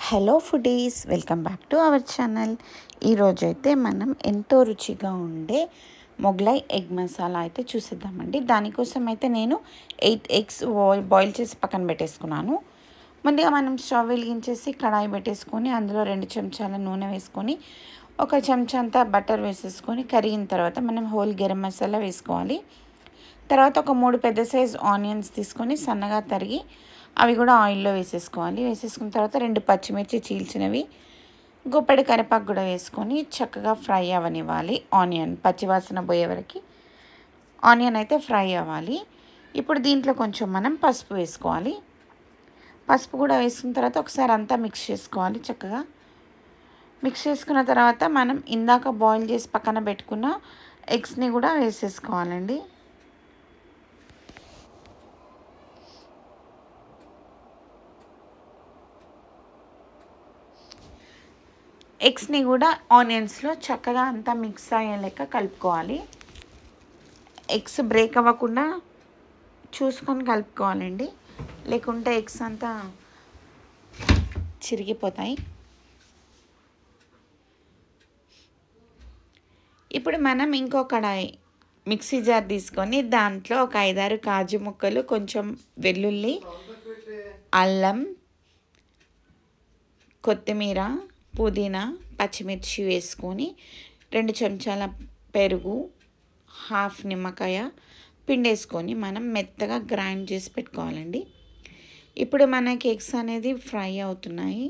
Hello foodies, welcome back to our channel. ఈరోజైతే మనం ఎంతో రుచిగా ఉండే మొగలాయ్ ఎగ్ మసాలా అయితే చూసేద్దామండి. దానికోసం అయితే నేను 8 ఎగ్స్ బాయిల్ చేసి పక్కన పెట్టేసుకున్నాను. ముందుగా మనం స్టవ్ వెలిగించేసి కడాయి పెట్టేసుకొని అందులో 2 చెంచాల నూనె వేసుకొని 1 చెంచా అంతా బటర్ వేసేసుకొని కరిగిన తర్వాత మనం హోల్ గరం మసాలా వేసుకోవాలి. తర్వాత ఒక 3 పెద్ద సైజ్ ఆనియన్స్ తీసుకొని సన్నగా తరిగి అవి కూడా ఆయిల్లో వేసేసుకోవాలి. వేసేసుకున్న తర్వాత 2 పచ్చిమిర్చి చీల్చినవి, గుప్పెడు కరివేపాకు కూడా వేసుకొని చక్కగా ఫ్రై అవ్వనివ్వాలి. ఆనియన్ పచ్చివాసన పోయే వరకు ఆనియన్ అయితే ఫ్రై అవ్వాలి. ఇప్పుడు దీంట్లో కొంచెం మనం పసుపు వేసుకోవాలి. పసుపు కూడా వేసుకున్న తర్వాత ఒకసారి అంతా మిక్స్ చేసుకోవాలి. చక్కగా మిక్స్ చేసుకున్న తర్వాత మనం ఇందాక బాయిల్ చేసి పక్కన పెట్టుకున్న ఎగ్స్ని కూడా వేసేసుకోవాలండి. ఎగ్స్ని కూడా ఆనియన్స్లో చక్కగా అంతా మిక్స్ అయ్యే లెక్క కలుపుకోవాలి. ఎగ్స్ బ్రేక్ అవ్వకుండా చూసుకొని కలుపుకోవాలండి, లేకుంటే ఎగ్స్ అంతా చిరిగిపోతాయి. ఇప్పుడు మనం ఇంకో కడాయి మిక్సీ జార్ తీసుకొని దాంట్లో ఒక 5-6 కాజు ముక్కలు, కొంచెం వెల్లుల్లి, అల్లం, కొత్తిమీర, పుదీనా, పచ్చిమిర్చి వేసుకొని 2 చెంచాల పెరుగు, హాఫ్ నిమ్మకాయ పిండేసుకొని మనం మెత్తగా గ్రైండ్ చేసి పెట్టుకోవాలండి. ఇప్పుడు మనకి ఎగ్స్ అనేది ఫ్రై అవుతున్నాయి.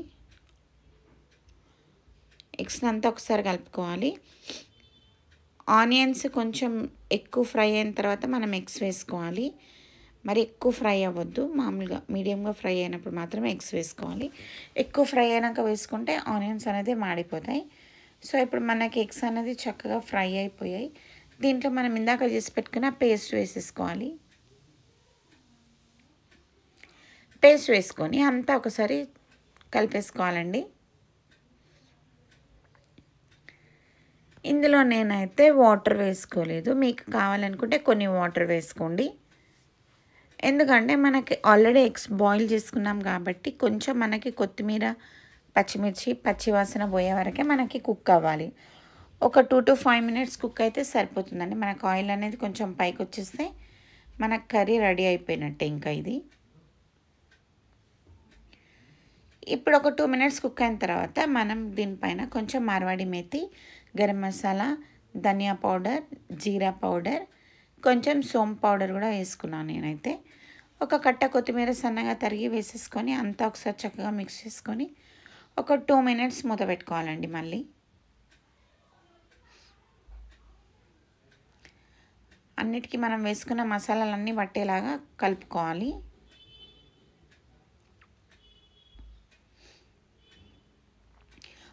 ఎగ్స్ని అంతా ఒకసారి కలుపుకోవాలి. ఆనియన్స్ కొంచెం ఎక్కువ ఫ్రై అయిన తర్వాత మనం ఎగ్స్ వేసుకోవాలి. మరి ఎక్కువ ఫ్రై అవ్వద్దు, మామూలుగా మీడియంగా ఫ్రై అయినప్పుడు మాత్రం ఎగ్స్ వేసుకోవాలి. ఎక్కువ ఫ్రై అయినాక వేసుకుంటే ఆనియన్స్ అనేది మాడిపోతాయి. సో ఇప్పుడు మనకి ఎగ్స్ అనేది చక్కగా ఫ్రై అయిపోయాయి. దీంట్లో మనం ఇందాక చేసి పెట్టుకున్న పేస్ట్ వేసేసుకోవాలి. పేస్ట్ వేసుకొని అంతా ఒకసారి కలిపేసుకోవాలండి. ఇందులో నేనైతే వాటర్ వేసుకోలేదు, మీకు కావాలనుకుంటే కొన్ని వాటర్ వేసుకోండి. ఎందుకంటే మనకి ఆల్రెడీ ఎగ్స్ బాయిల్ చేసుకున్నాం కాబట్టి కొంచెం మనకి కొత్తిమీర, పచ్చిమిర్చి పచ్చివాసన పోయే వరకే మనకి కుక్ అవ్వాలి. ఒక 2 to 5 minutes కుక్ అయితే సరిపోతుందండి. మనకు ఆయిల్ అనేది కొంచెం పైకి వచ్చేస్తే మనకు కర్రీ రెడీ అయిపోయినట్టే. ఇంకా ఇది ఇప్పుడు ఒక 2 minutes కుక్ అయిన తర్వాత మనం దీనిపైన కొంచెం మార్వాడి మేతి, గరం మసాలా, ధనియా పౌడర్, జీరా పౌడర్, కొంచెం సోంపు పౌడర్ కూడా వేసుకున్నాను నేనైతే. ఒక కట్ట కొత్తిమీర సన్నగా తరిగి వేసేసుకొని అంతా ఒకసారి చక్కగా మిక్స్ చేసుకొని ఒక 2 minutes మూత పెట్టుకోవాలండి. మళ్ళీ అన్నిటికీ మనం వేసుకున్న మసాలాలన్నీ పట్టేలాగా కలుపుకోవాలి.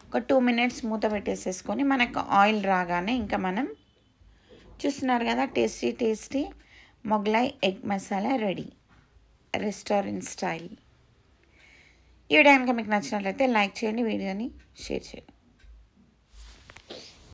ఒక 2 minutes మూత పెట్టేసేసుకొని మనకు ఆయిల్ రాగానే ఇంకా మనం చూస్తున్నారు కదా, tasty Mughlai egg masala ready, restaurant style. ఈ వీడియో కనుక మీకు నచ్చినట్లయితే లైక్ చేయండి, వీడియోని షేర్ చేయండి.